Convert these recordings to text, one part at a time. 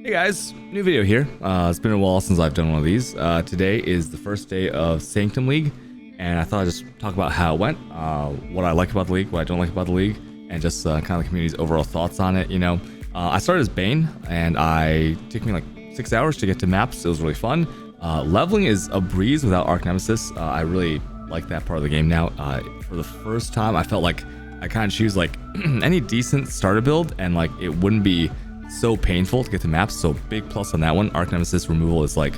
Hey guys, new video here. It's been a while since I've done one of these. Today is the first day of Sanctum League, and I thought I'd just talk about how it went, what I like about the league, what I don't like about the league, and just kind of the community's overall thoughts on it. I started as Bane, and it took me like 6 hours to get to maps. It was really fun. Leveling is a breeze without Arc Nemesis. I really like that part of the game now. For the first time, I felt like I kind of choose like any decent starter build, and like it wouldn't be so painful to get to maps. So big plus on that one. Arc Nemesis removal is like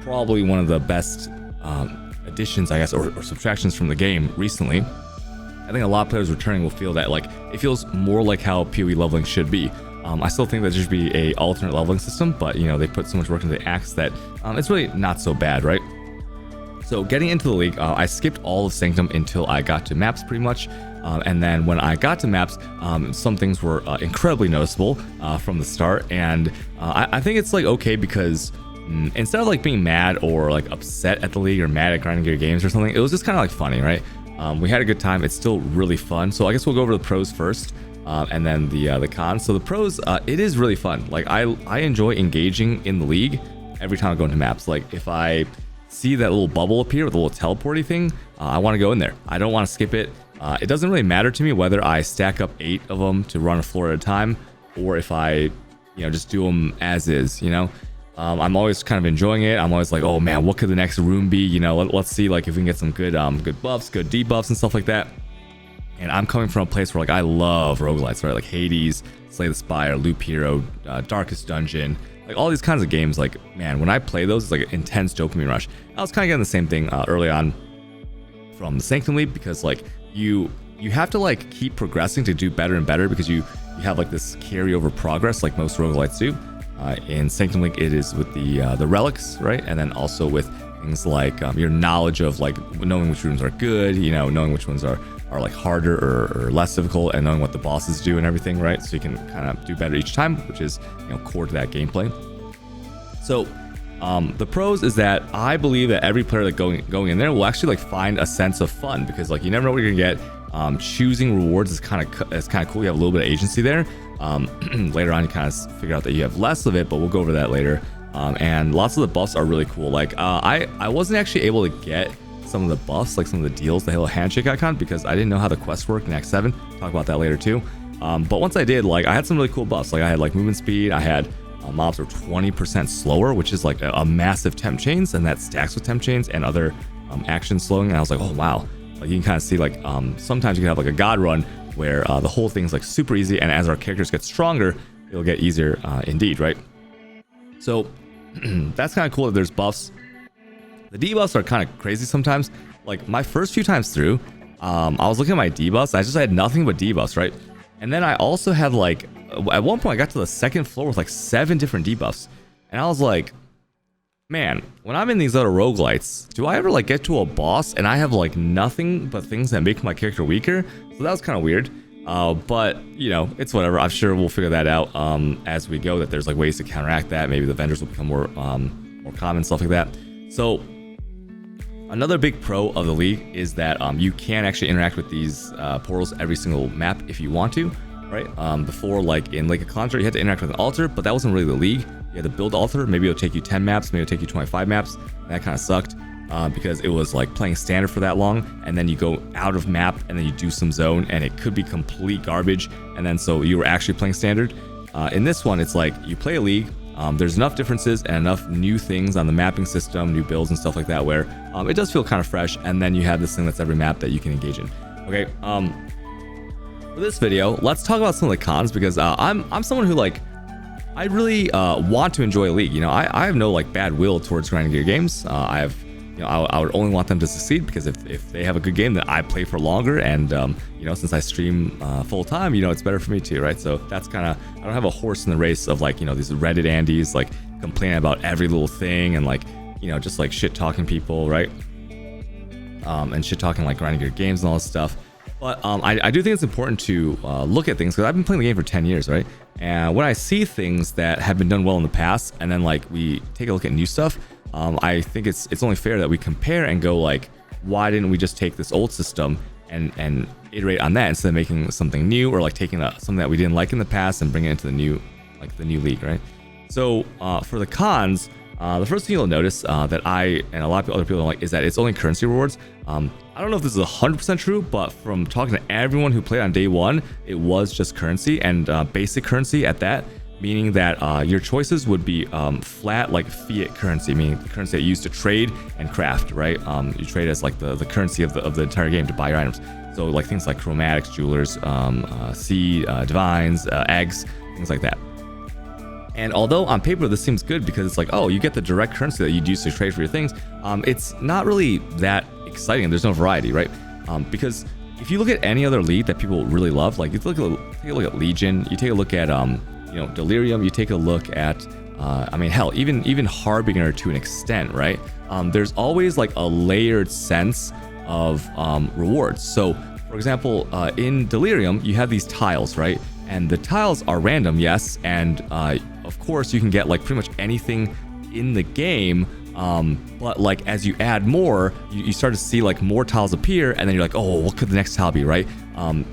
probably one of the best additions, I guess, or subtractions from the game recently. I think a lot of players returning will feel that like it feels more like how PoE leveling should be. I still think that there should be a alternate leveling system, but they put so much work into the axe that it's really not so bad, right? So getting into the league, I skipped all of Sanctum until I got to maps pretty much. And then when I got to maps, some things were incredibly noticeable from the start. And I think it's like okay because instead of like being mad or like upset at the league or mad at grinding your games or something, it was just kind of like funny, right? We had a good time. It's still really fun. So I guess we'll go over the pros first. And then the cons. So the pros, it is really fun. Like I enjoy engaging in the league every time I go into maps. Like if I see that little bubble appear with a little teleporty thing, I want to go in there. I don't want to skip it. It doesn't really matter to me whether I stack up 8 of them to run a floor at a time, or if I, just do them as is. I'm always kind of enjoying it. I'm always like, oh man, what could the next room be? Let's see like if we can get some good buffs, good debuffs and stuff like that. And I'm coming from a place where like I love roguelites, right? Like Hades, Slay the Spire, Loop Hero, Darkest Dungeon, like all these kinds of games. Like man, when I play those, it's like an intense dopamine rush. I was kind of getting the same thing early on from the Sanctum League, because like you have to like keep progressing to do better and better, because you have like this carryover progress like most roguelites do. In Sanctum League, it is with the relics, right? And then also with things like your knowledge of like knowing which rooms are good, knowing which ones are like harder or less difficult, and knowing what the bosses do and everything, right? So you can kind of do better each time, which is core to that gameplay. So the pros is that I believe that every player that going in there will actually like find a sense of fun, because like you never know what you're gonna get. Choosing rewards is kind of cool. You have a little bit of agency there. Later on you kind of figure out that you have less of it, but we'll go over that later. And lots of the buffs are really cool. Like I wasn't actually able to get some of the buffs, like some of the deals, the Halo Handshake icon, because I didn't know how the quests work in Act 7. Talk about that later too. But once I did, like I had some really cool buffs. Like I had like movement speed. I had mobs are 20% slower, which is like a massive temp chains, and that stacks with temp chains and other action slowing. And I was like, oh wow. Like you can kind of see like sometimes you can have like a god run where the whole thing's like super easy, and as our characters get stronger, it'll get easier indeed, right? So that's kind of cool that there's buffs. The debuffs are kind of crazy sometimes. Like my first few times through, I was looking at my debuffs. I just had nothing but debuffs, right? And then I also had like, at one point I got to the second floor with like 7 different debuffs. And I was like, man, when I'm in these other roguelites, do I ever like get to a boss and I have like nothing but things that make my character weaker? So that was kind of weird. But it's whatever. I'm sure we'll figure that out as we go, that there's like ways to counteract that. Maybe the vendors will become more common, stuff like that. So another big pro of the league is that you can actually interact with these portals every single map if you want to, right? Before, like in Lake of Conjure, you had to interact with an altar, but that wasn't really the league. You had to build altar. Maybe it'll take you 10 maps, maybe it'll take you 25 maps. And that kind of sucked because it was like playing standard for that long, and then you go out of map and then you do some zone, and it could be complete garbage. And then so you were actually playing standard. In this one, it's like you play a league. There's enough differences and enough new things on the mapping system, new builds and stuff like that, where it does feel kind of fresh. And then you have this thing that's every map that you can engage in. Okay. For this video, let's talk about some of the cons, because I'm someone who like I really want to enjoy a league. I have no like bad will towards grinding gear games. I would only want them to succeed, because if they have a good game, then I play for longer, and since I stream full time, it's better for me too, right? So that's kind of, I don't have a horse in the race of like these Reddit Andes like complaining about every little thing, and like just like shit talking people, right? And shit talking like grinding gear games and all this stuff. But I do think it's important to look at things, because I've been playing the game for 10 years, right? And when I see things that have been done well in the past, and then like we take a look at new stuff, I think it's only fair that we compare and go like, why didn't we just take this old system and iterate on that instead of making something new, or like taking something that we didn't like in the past and bring it into the new league, right? So for the cons, the first thing you'll notice that I and a lot of other people don't like is that it's only currency rewards. I don't know if this is 100% true, but from talking to everyone who played on day one, it was just currency and basic currency at that, meaning that your choices would be flat like fiat currency, meaning the currency that you use to trade and craft, right? You trade as like the currency of the entire game to buy your items. So like things like chromatics, jewelers, seed, divines, eggs, things like that. And although on paper this seems good because it's like, oh, you get the direct currency that you'd use to trade for your things, it's not really that exciting. There's no variety, right? Because if you look at any other league that people really love, like you take a look at Legion, you take a look at Delirium, you take a look at I mean, hell, even Harbinger to an extent, right? There's always like a layered sense of rewards. So for example, in Delirium, you have these tiles, right? And the tiles are random, yes, and of course you can get like pretty much anything in the game, but like as you add more, you start to see like more tiles appear, and then you're like, oh, what could the next tile be, right?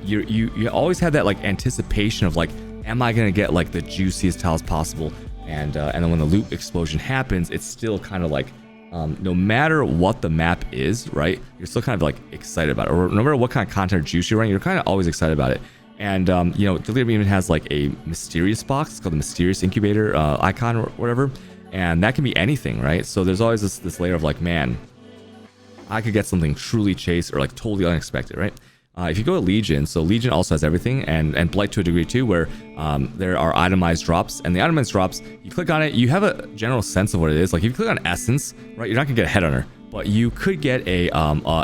You always have that like anticipation of like, am I gonna get like the juiciest tiles possible? And then when the loot explosion happens, it's still kind of like, no matter what the map is, right? You're still kind of like excited about it, or no matter what kind of content or juice you're running, you're kind of always excited about it. And Delirium even has like a mysterious box. It's called the mysterious incubator icon or whatever, and that can be anything, right? So there's always this layer of like, man, I could get something truly chase or like totally unexpected, right? If you go to Legion, so Legion also has everything, and Blight to a degree too, where there are itemized drops, and the itemized drops, you click on it, you have a general sense of what it is. Like if you click on Essence, right, you're not gonna get a Headhunter, but you could get a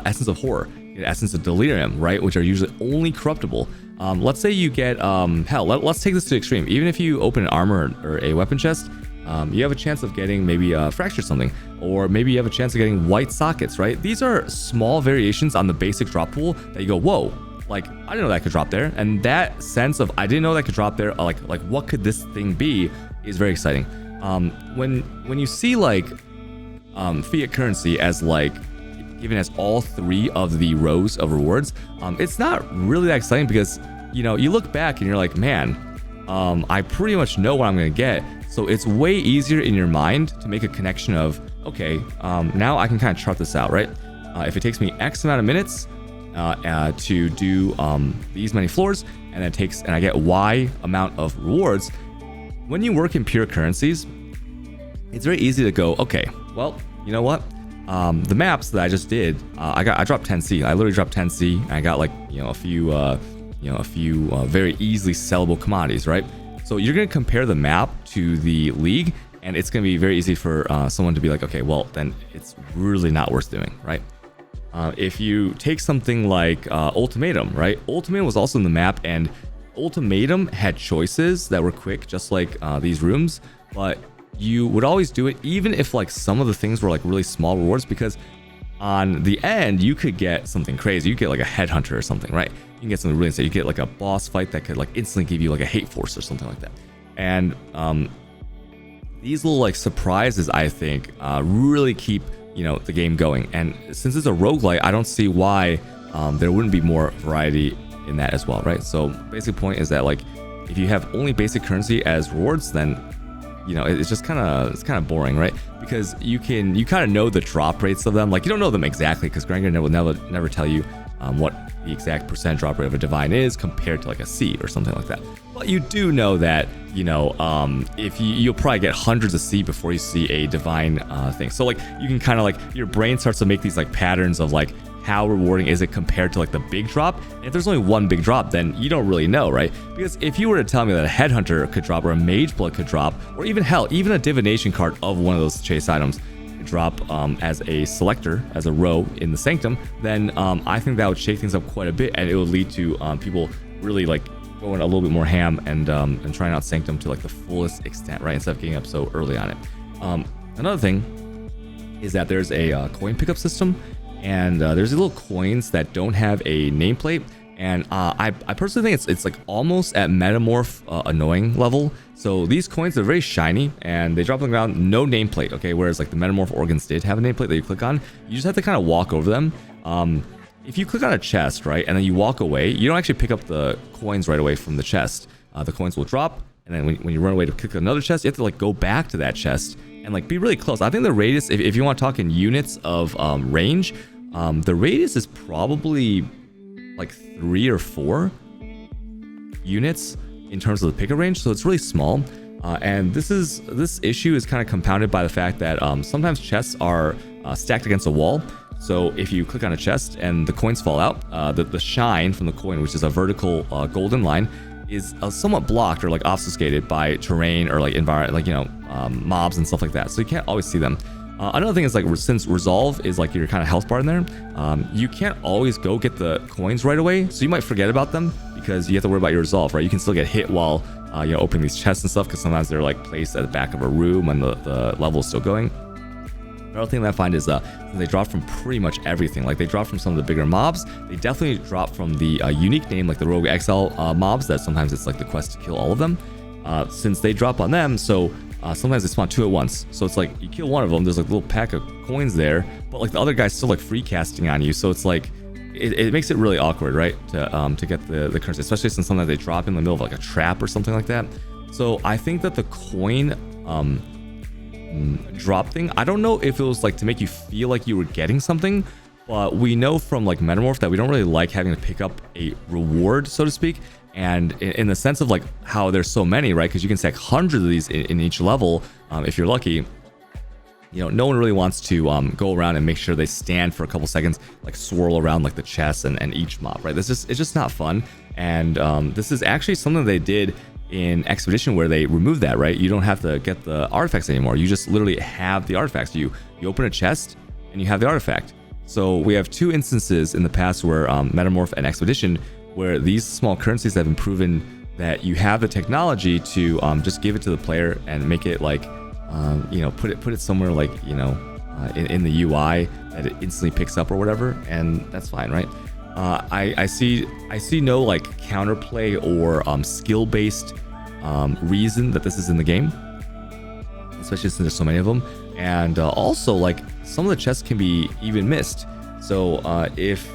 Essence of Horror, an Essence of Delirium, right, which are usually only corruptible. Let's say you get, hell, let's take this to the extreme. Even if you open an armor or a weapon chest, you have a chance of getting maybe fracture something, or maybe you have a chance of getting white sockets, right? These are small variations on the basic drop pool that you go, whoa, like I didn't know that could drop there. And that sense of I didn't know that could drop there, like what could this thing be, is very exciting. When you see like fiat currency as like given as all three of the rows of rewards, it's not really that exciting because you look back and you're like, man, I pretty much know what I'm gonna get. So it's way easier in your mind to make a connection of, okay, now I can kind of chart this out, right? If it takes me X amount of minutes to do these many floors, and I get Y amount of rewards. When you work in pure currencies, it's very easy to go, okay, well, you know what? The maps that I just did, I dropped 10C. I literally dropped 10C, and I got like a few very easily sellable commodities, right? So you're gonna compare the map to the league, and it's gonna be very easy for someone to be like, okay, well then it's really not worth doing, right? If you take something like Ultimatum, right? Ultimatum was also in the map, and Ultimatum had choices that were quick, just like these rooms, but you would always do it even if like some of the things were like really small rewards, because on the end you could get something crazy. You get like a Headhunter or something, right? You can get something really insane. You get like a boss fight that could like instantly give you like a Hate Force or something like that. And these little like surprises, I think, really keep the game going. And since it's a roguelite, I don't see why there wouldn't be more variety in that as well, right? So basic point is that like if you have only basic currency as rewards, then it's just kind of boring, right? Because you kind of know the drop rates of them. Like you don't know them exactly, because Granger will never tell you what the exact percent drop rate of a divine is compared to like a C or something like that. But you do know that if you'll probably get hundreds of C before you see a divine thing. So like you can kind of like, your brain starts to make these like patterns of like, how rewarding is it compared to like the big drop? And if there's only one big drop, then you don't really know, right? Because if you were to tell me that a Headhunter could drop, or a Mage Blood could drop, or even a divination card of one of those chase items could drop as a selector, as a row in the Sanctum, then I think that would shake things up quite a bit, and it would lead to people really like going a little bit more ham and trying out Sanctum to like the fullest extent, right? Instead of getting up so early on it. Another thing is that there's a coin pickup system. And there's these little coins that don't have a nameplate, and I personally think it's like almost at Metamorph annoying level. So these coins are very shiny, and they drop on the ground, no nameplate, okay? Whereas like the Metamorph organs did have a nameplate that you click on. You just have to kind of walk over them. If you click on a chest, right, and then you walk away, you don't actually pick up the coins right away from the chest. The coins will drop, and and then when you run away to click another chest, you have to like go back to that chest and like be really close. I think the radius, if you want to talk in units of range, the radius is probably like 3 or 4 units in terms of the pickup range, so it's really small. And this issue is kind of compounded by the fact that sometimes chests are stacked against a wall. So if you click on a chest and the coins fall out, the shine from the coin, which is a vertical golden line, is somewhat blocked or like obfuscated by terrain or like environment, like, you know, mobs and stuff like that. So you can't always see them. Another thing is, like, since resolve is like your kind of health bar in there, you can't always go get the coins right away. So you might forget about them because you have to worry about your resolve, right? You can still get hit while you know, opening these chests and stuff, because sometimes they're like placed at the back of a room when the level is still going. Another thing that I find is they drop from pretty much everything. Like, they drop from some of the bigger mobs. They definitely drop from the unique name, like the Rogue Exile mobs, that sometimes it's like the quest to kill all of them. Since they drop on them, so sometimes they spawn 2 at once. So it's like you kill one of them, there's like a little pack of coins there, but like the other guy's still like free casting on you. So it's like it makes it really awkward, right? To get the currency, especially since sometimes they drop in the middle of like a trap or something like that. So I think that the coin drop thing, I don't know if it was like to make you feel like you were getting something, but we know from like Metamorph that we don't really like having to pick up a reward, so to speak. And in the sense of like how there's so many, right? Because you can stack hundreds of these in each level if you're lucky. You know, no one really wants to go around and make sure they stand for a couple seconds, like swirl around like the chests and each mob, right? It's just not fun. And this is actually something they did in Expedition, where they removed that, right? You don't have to get the artifacts anymore. You just literally have the artifacts. You open a chest and you have the artifact. So we have 2 instances in the past where Metamorph and Expedition, where these small currencies have been proven that you have the technology to just give it to the player and make it like you know, put it somewhere like, you know, in the UI that it instantly picks up or whatever, and that's fine, right? I see no like counterplay or skill-based reason that this is in the game, especially since there's so many of them. And also, like, some of the chests can be even missed. So if,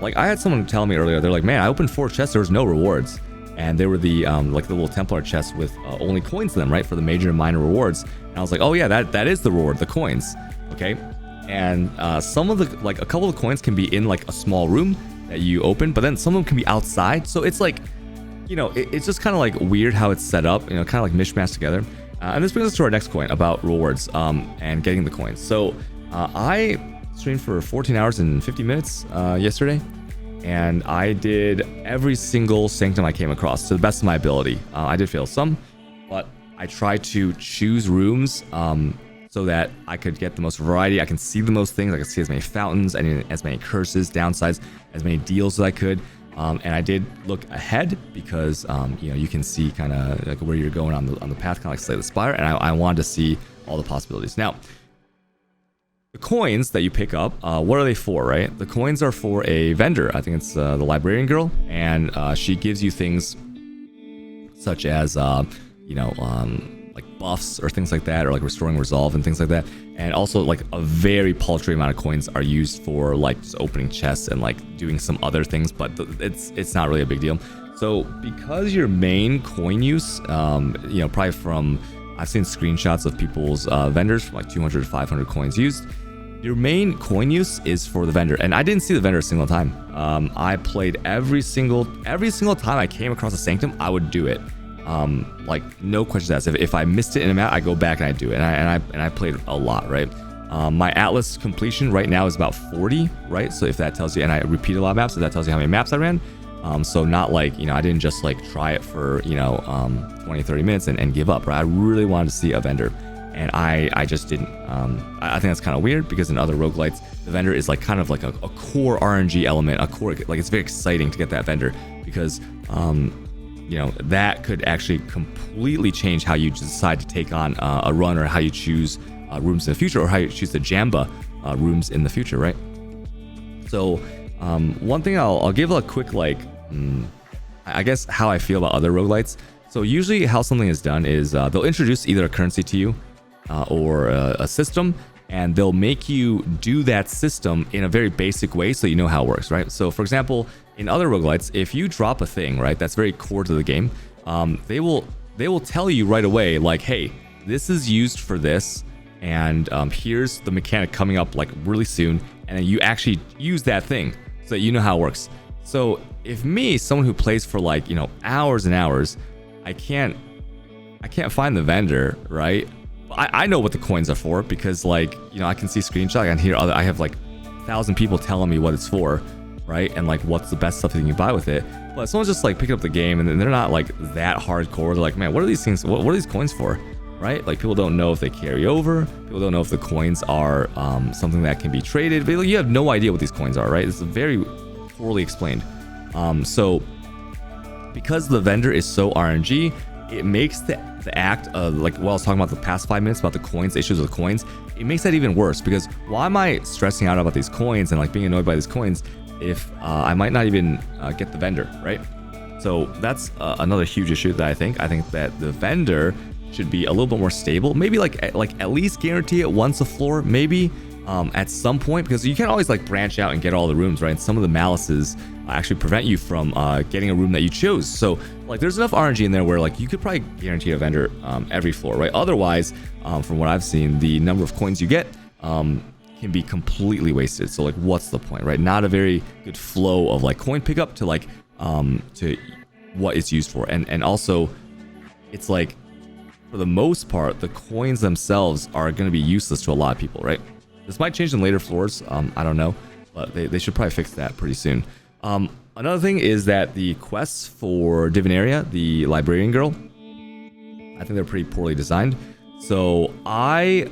like, I had someone tell me earlier, they're like, man, I opened 4 chests, there was no rewards, and they were the like the little Templar chests with only coins in them, right, for the major and minor rewards. And I was like, oh yeah, that is the reward, the coins. Okay. And some of the, like, a couple of the coins can be in like a small room that you open, but then some of them can be outside. So it's like, you know, it's just kind of like weird how it's set up, you know, kind of like mishmashed together. And this brings us to our next point about rewards and getting the coins. So I streamed for 14 hours and 50 minutes yesterday, and I did every single Sanctum I came across to the best of my ability. I did fail some, but I tried to choose rooms so that I could get the most variety. I can see the most things. I can see as many fountains, and as many curses, downsides, as many deals as I could. And I did look ahead because you know, you can see kind of like where you're going on the path, kind of like Slay the Spire. And I wanted to see all the possibilities. Now, the coins that you pick up, what are they for, right? The coins are for a vendor. I think it's the librarian girl, and she gives you things such as you know, like buffs or things like that, or like restoring resolve and things like that. And also, like, a very paltry amount of coins are used for like just opening chests and like doing some other things, but it's not really a big deal. So because your main coin use, you know, probably from, I've seen screenshots of people's vendors from like 200 to 500 coins used. Your main coin use is for the vendor, and I didn't see the vendor a single time. I played every single time I came across a Sanctum, I would do it. Like, no questions asked. If I missed it in a map, I go back and I do it, and I played a lot, right? My Atlas completion right now is about 40, right? So if that tells you, and I repeat a lot of maps, so that tells you how many maps I ran. So not like, you know, I didn't just like try it for, you know, 20-30 minutes and give up, right? I really wanted to see a vendor, and I just didn't. I think that's kind of weird, because in other roguelites, the vendor is like kind of like a core RNG element, a core, like, it's very exciting to get that vendor, because you know, that could actually completely change how you decide to take on a run, or how you choose rooms in the future, or how you choose the Jamba rooms in the future, right? So one thing I'll give a quick, like, I guess how I feel about other roguelites. So usually how something is done is they'll introduce either a currency to you or a system, and they'll make you do that system in a very basic way so you know how it works, right? So for example, in other roguelites, if you drop a thing, right, that's very core to the game, they will they will tell you right away, like, hey, this is used for this, and here's the mechanic coming up like really soon, and then you actually use that thing so that you know how it works. So if me, someone who plays for like, you know, hours and hours, I can't find the vendor, right? I know what the coins are for, because like, you know, I can see screenshots, I can hear I have like 1,000 people telling me what it's for, right? And like what's the best stuff that you can buy with it. But someone's just like picking up the game and they're not like that hardcore. They're like, man, what are these things? What are these coins for? Right? Like people don't know if they carry over. People don't know if the coins are something that can be traded. But you have no idea what these coins are, right? It's very poorly explained. So because the vendor is so RNG, it makes the act of like, well, I was talking about the past 5 minutes about the coins, issues with the coins. It makes that even worse, because why am I stressing out about these coins and like being annoyed by these coins if I might not even get the vendor, right? So that's another huge issue that I think that the vendor should be a little bit more stable. Maybe like at least guarantee it once a floor, maybe at some point, because you can't always like branch out and get all the rooms, right? And some of the malices actually prevent you from getting a room that you chose. So like there's enough RNG in there where like you could probably guarantee a vendor every floor, right? Otherwise, from what I've seen, the number of coins you get can be completely wasted. So like what's the point, right? Not a very good flow of like coin pickup to like to what it's used for. And also it's like, for the most part, the coins themselves are going to be useless to a lot of people, right? This might change in later floors, I don't know, but they should probably fix that pretty soon. Another thing is that the quests for Divinaria, the librarian girl, I think they're pretty poorly designed. So I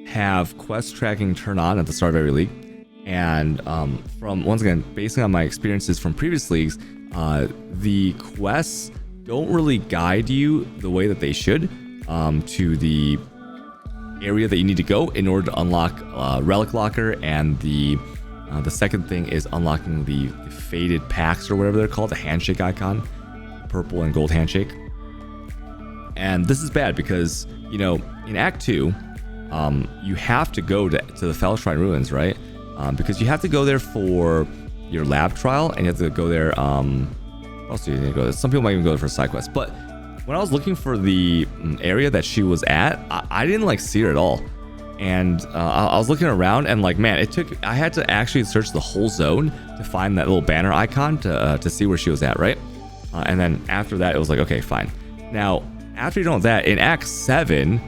have quest tracking turned on at the start of every league, and from, once again, basing on my experiences from previous leagues, the quests don't really guide you the way that they should to the area that you need to go in order to unlock Relic Locker, and the second thing is unlocking the faded packs or whatever they're called, the handshake icon, purple and gold handshake. And this is bad because, you know, in Act 2, you have to go to the Fel Shrine Ruins, right? Because you have to go there for your lab trial, and you have to go there, what else do you need to go there? Some people might even go there for a side quest, but when I was looking for the area that she was at, I didn't like see her at all. And I was looking around, and like, man, I had to actually search the whole zone to find that little banner icon to see where she was at, right? And then after that, it was like, okay, fine. Now, after you know that, in Act 7,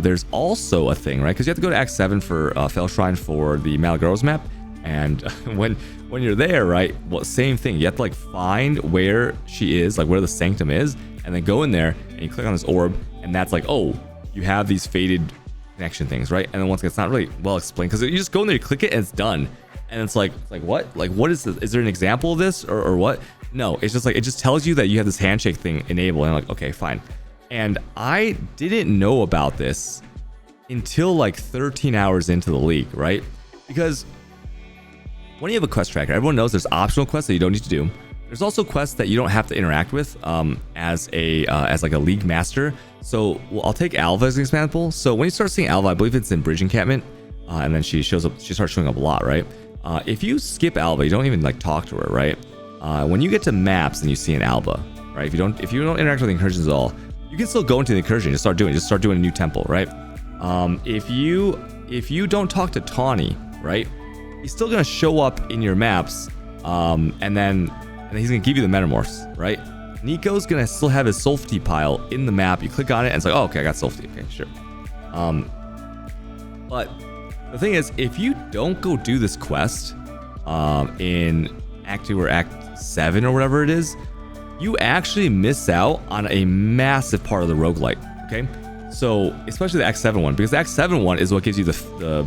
there's also a thing, right? Because you have to go to Act 7 for Fel Shrine for the Malagros map. And when you're there, right, well, same thing. You have to like find where she is, like where the Sanctum is, and then go in there and you click on this orb, and that's like, oh, you have these faded connection things, right? And then once again, it's not really well explained, because you just go in there, you click it, and it's done. And it's like what? Like, what is this? Is there an example of this or what? No, it's just like, it just tells you that you have this handshake thing enabled, and I'm like, okay, fine. And I didn't know about this until like 13 hours into the league, right? Because when you have a quest tracker, everyone knows there's optional quests that you don't need to do. There's also quests that you don't have to interact with as like a league master. So I'll take Alva as an example. So when you start seeing Alva, I believe it's in Bridge Encampment, and then she starts showing up a lot, right? If you skip Alva, you don't even like talk to her, right? When you get to maps and you see an Alva, right? If you don't interact with the incursions at all, you can still go into the incursion. Just start doing a new temple, right? If you don't talk to Tawny, right? He's still gonna show up in your maps, and then he's gonna give you the metamorphs, right? Nico's gonna still have his Sulfti pile in the map. You click on it and it's like, oh, okay, I got Sulfti. Okay, sure. But the thing is, if you don't go do this quest in Act 2 or Act 7 or whatever it is, you actually miss out on a massive part of the roguelite, okay? So, especially the Act 7 one, because the Act 7 one is what gives you the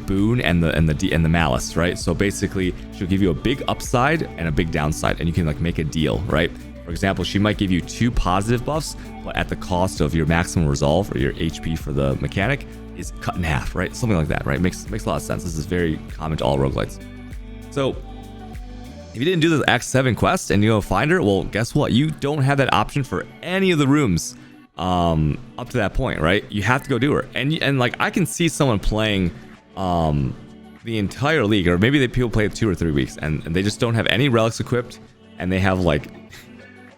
boon and the malice, right? So basically, she'll give you a big upside and a big downside, and you can like make a deal, right? For example, she might give you 2 positive buffs, but at the cost of your maximum resolve or your HP for the mechanic is cut in half, right? Something like that, right? Makes a lot of sense. This is very common to all roguelites. So if you didn't do the Act 7 quest and you go find her, well, guess what? You don't have that option for any of the rooms up to that point, right? You have to go do her. And like, I can see someone playing the entire league, or maybe people play it 2 or 3 weeks, and they just don't have any relics equipped, and they have like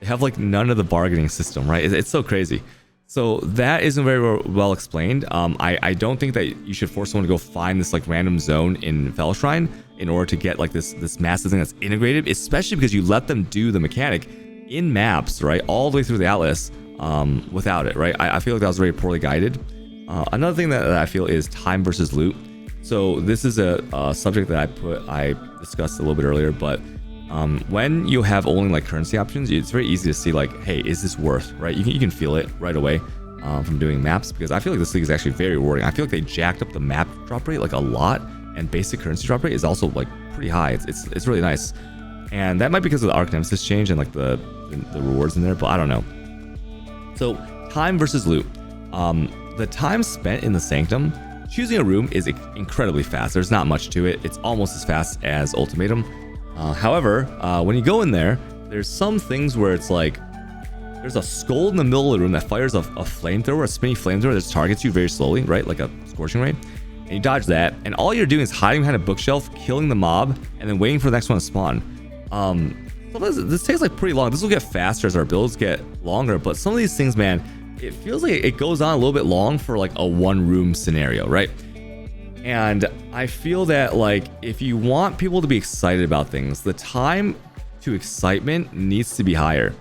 They have like none of the bargaining system, right? It's so crazy. So that isn't very well explained. I don't think that you should force someone to go find this like random zone in Fel Shrine in order to get like this massive thing that's integrated, especially because you let them do the mechanic in maps, right, all the way through the Atlas without it, right? I feel like that was very poorly guided. Another thing that I feel is time versus loot. So this is a subject that I discussed a little bit earlier, but when you have only like currency options, it's very easy to see like, hey, is this worth, right? You can feel it right away from doing maps, because I feel like this league is actually very rewarding. I feel like they jacked up the map drop rate like a lot, and basic currency drop rate is also like pretty high. It's really nice, and that might be because of the Arc Nemesis change and like the rewards in there, but I don't know. So time versus loot. The time spent in the Sanctum, choosing a room is incredibly fast. There's not much to it. It's almost as fast as Ultimatum. However, when you go in there, there's some things where it's like there's a skull in the middle of the room that fires a flamethrower, a spinny flamethrower that targets you very slowly, right? Like a scorching ray. And you dodge that, and all you're doing is hiding behind a bookshelf, killing the mob, and then waiting for the next one to spawn. This takes like pretty long. This will get faster as our builds get longer, but some of these things, man, it feels like it goes on a little bit long for like a one room scenario, right? And I feel that like if you want people to be excited about things, the time to excitement needs to be higher,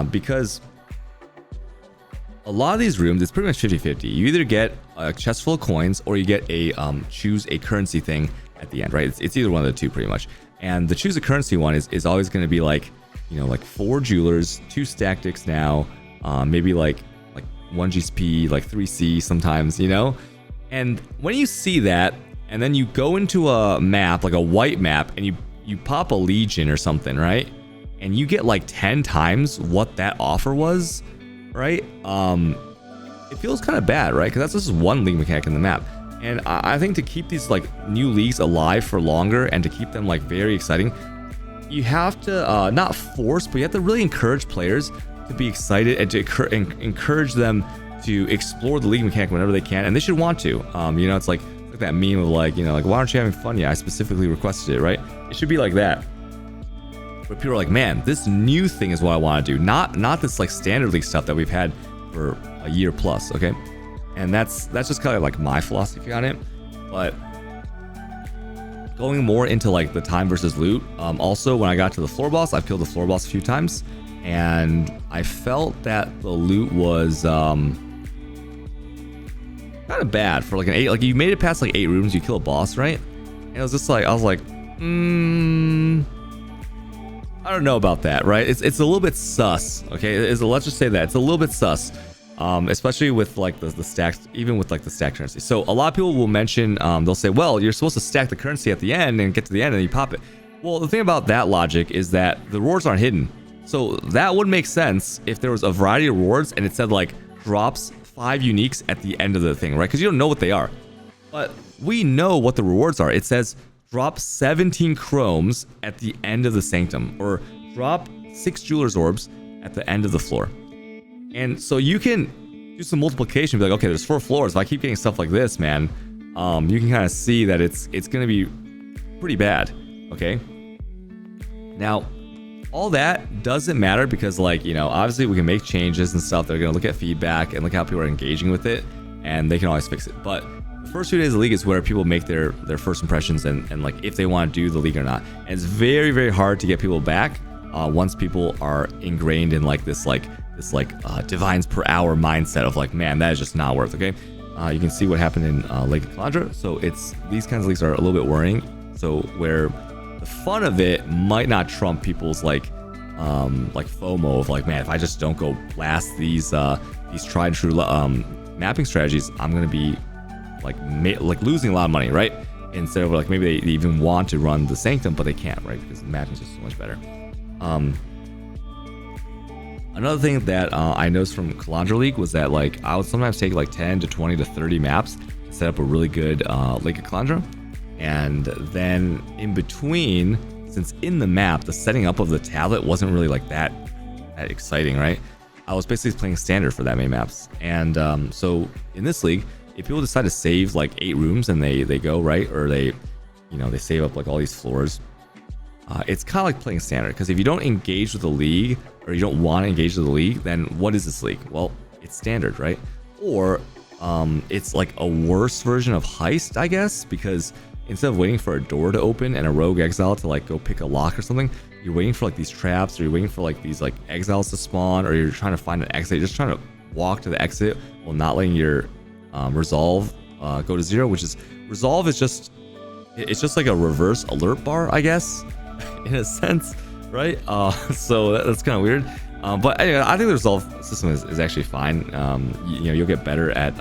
because a lot of these rooms, it's pretty much 50-50. You either get a chest full of coins or you get a choose a currency thing at the end, right? It's either one of the two pretty much. And the choose a currency one is always going to be like, you know, like 4 jewelers, 2 stactics now, maybe like 1 GSP, like 3C sometimes, you know? And when you see that, and then you go into a map, like a white map, and you pop a Legion or something, right? And you get like 10 times what that offer was, right? It feels kind of bad, right? Because that's just one league mechanic in the map. And I think to keep these like new leagues alive for longer and to keep them like very exciting, you have to not force, but you have to really encourage players to be excited and to encourage them to explore the league mechanic whenever they can, and they should want to. You know, it's like that meme of like, you know, like, why aren't you having fun yet? I specifically requested it, right? It should be like that. But people are like, man, this new thing is what I want to do, not this like standard league stuff that we've had for a year plus, okay? And that's just kind of like my philosophy on it. But going more into like the time versus loot, also when I got to the floor boss, I've killed the floor boss a few times, and I felt that the loot was kind of bad for like an 8. Like you made it past like 8 rooms, you kill a boss, right? And it was just like, I was like, I don't know about that, right? It's a little bit sus, okay? Let's just say that it's a little bit sus, especially with like the stacks, even with like the stack currency. So a lot of people will mention, they'll say, well, you're supposed to stack the currency at the end and get to the end and you pop it. Well, the thing about that logic is that the rewards aren't hidden. So that would make sense if there was a variety of rewards and it said like drops 5 uniques at the end of the thing, right? Because you don't know what they are. But we know what the rewards are. It says drop 17 chromes at the end of the Sanctum, or drop 6 jeweler's orbs at the end of the floor. And so you can do some multiplication, be like, okay, there's 4 floors. If I keep getting stuff like this, man, you can kind of see that it's going to be pretty bad, okay? Now, all that doesn't matter because, like, you know, obviously we can make changes and stuff. They're going to look at feedback and look how people are engaging with it, and they can always fix it. But the first 2 days of the league is where people make their first impressions and like if they want to do the league or not. And it's very, very hard to get people back once people are ingrained in like this divines per hour mindset of like, man, that is just not worth, okay? You can see what happened in Lake of Calandra. So it's these kinds of leagues are a little bit worrying. So where the fun of it might not trump people's like FOMO of like, man, if I just don't go blast these tried and true mapping strategies, I'm gonna be like losing a lot of money, right? Instead of like maybe they even want to run the Sanctum, but they can't, right? Because the mapping's just so much better. Another thing that I noticed from Calandra League was that like I would sometimes take like 10 to 20 to 30 maps to set up a really good Lake of Calandra. And then in between, since in the map, the setting up of the tablet wasn't really like that exciting, right? I was basically playing standard for that many maps. And so in this league, if people decide to save like 8 rooms and they go, right? Or they save up like all these floors, it's kind of like playing standard. Because if you don't engage with the league or you don't want to engage with the league, then what is this league? Well, it's standard, right? Or it's like a worse version of heist, I guess, because instead of waiting for a door to open and a rogue exile to like go pick a lock or something, you're waiting for like these traps, or you're waiting for like these like exiles to spawn, or you're trying to find an exit. You're just trying to walk to the exit while not letting your resolve go to 0, which is resolve is just, it's just like a reverse alert bar, I guess, in a sense, right? So that's kind of weird. But anyway, I think the resolve system is actually fine. You know, you'll get better at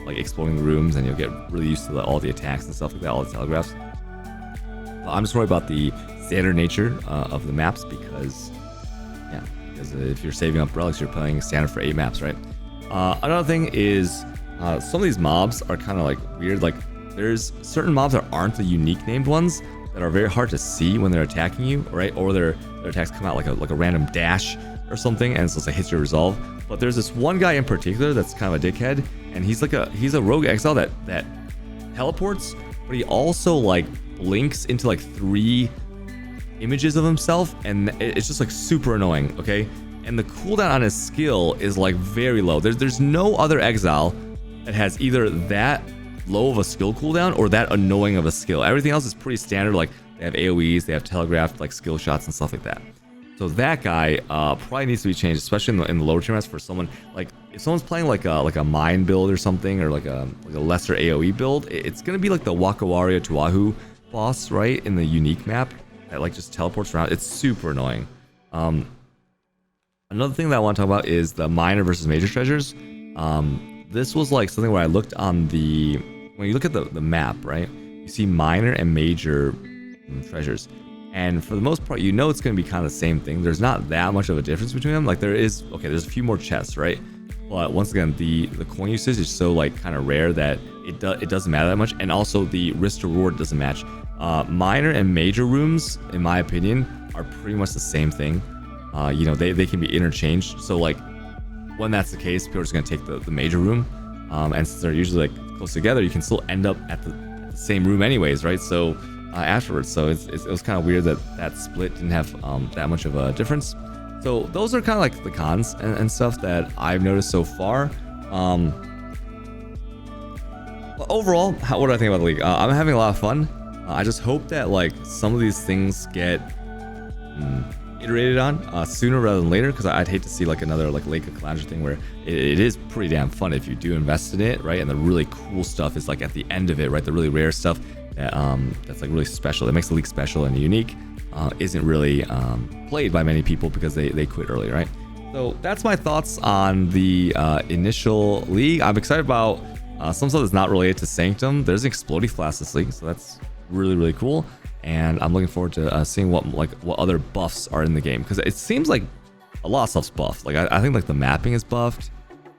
like exploring the rooms, and you'll get really used to all the attacks and stuff like that, all the telegraphs. I'm just worried about the standard nature of the maps, because if you're saving up relics, you're playing standard for 8 maps, right? Another thing is some of these mobs are kind of like weird. Like there's certain mobs that aren't the unique named ones that are very hard to see when they're attacking you, right? Or their attacks come out like a random dash or something, and so it hits your resolve. But there's this one guy in particular that's kind of a dickhead, and he's a rogue exile that teleports, but he also like blinks into like 3 images of himself, and it's just like super annoying, okay? And the cooldown on his skill is like very low. There's no other exile that has either that low of a skill cooldown or that annoying of a skill. Everything else is pretty standard. Like they have AoEs, they have telegraphed like skill shots and stuff like that. So that guy probably needs to be changed, especially in the lower tier maps, for someone like, if someone's playing like a mine build or something, or like a lesser AoE build, it's gonna be like the Wakawaria Tuahu boss, right, in the unique map that like just teleports around. It's super annoying. Another thing that I want to talk about is the minor versus major treasures. This was like something where I looked on when you look at the map, right, you see minor and major treasures. And for the most part, you know it's going to be kind of the same thing. There's not that much of a difference between them. Like there's a few more chests, right? But once again, the coin usage is so like kind of rare that it doesn't matter that much. And also the risk to reward doesn't match. Minor and major rooms, in my opinion, are pretty much the same thing. You know, they can be interchanged. So like when that's the case, people are just going to take the major room. And since they're usually like close together, you can still end up at the same room anyways, right? So afterwards, so it was kind of weird that split didn't have that much of a difference. So those are kind of like the cons and stuff that I've noticed so far. But overall, what do I think about the league? I'm having a lot of fun. I just hope that like some of these things get iterated on sooner rather than later, because I'd hate to see like another like Lake of Calandra thing where it is pretty damn fun if you do invest in it, right? And the really cool stuff is like at the end of it, right? The really rare stuff that's like really special, that makes the league special and unique, isn't really played by many people because they quit early, right? So that's my thoughts on the initial league. I'm excited about some stuff that's not related to Sanctum. There's an Explodey Flask this league, so that's really cool, and I'm looking forward to seeing what other buffs are in the game, because it seems like a lot of stuff's buffed. Like I think like the mapping is buffed,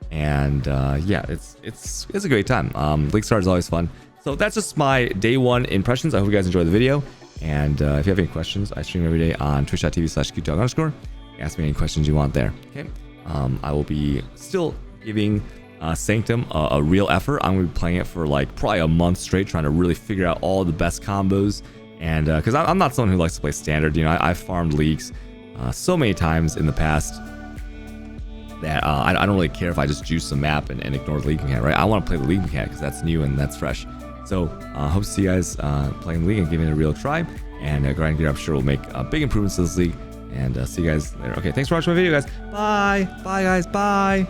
and yeah, it's a great time. League start is always fun. So that's just my day 1 impressions. I hope you guys enjoyed the video. And if you have any questions, I stream every day on twitch.tv/QDog_. Ask me any questions you want there. Okay. I will be still giving Sanctum a real effort. I'm going to be playing it for like probably a month straight, trying to really figure out all the best combos. And because I'm not someone who likes to play standard. You know, I've farmed leagues so many times in the past that I don't really care if I just juice the map and ignore the league mechanic, right? I want to play the league mechanic because that's new and that's fresh. So hope to see you guys playing the league and giving it a real try. And Grind Gear, I'm sure, will make big improvements to this league. And see you guys later. Okay, thanks for watching my video, guys. Bye. Bye, guys. Bye.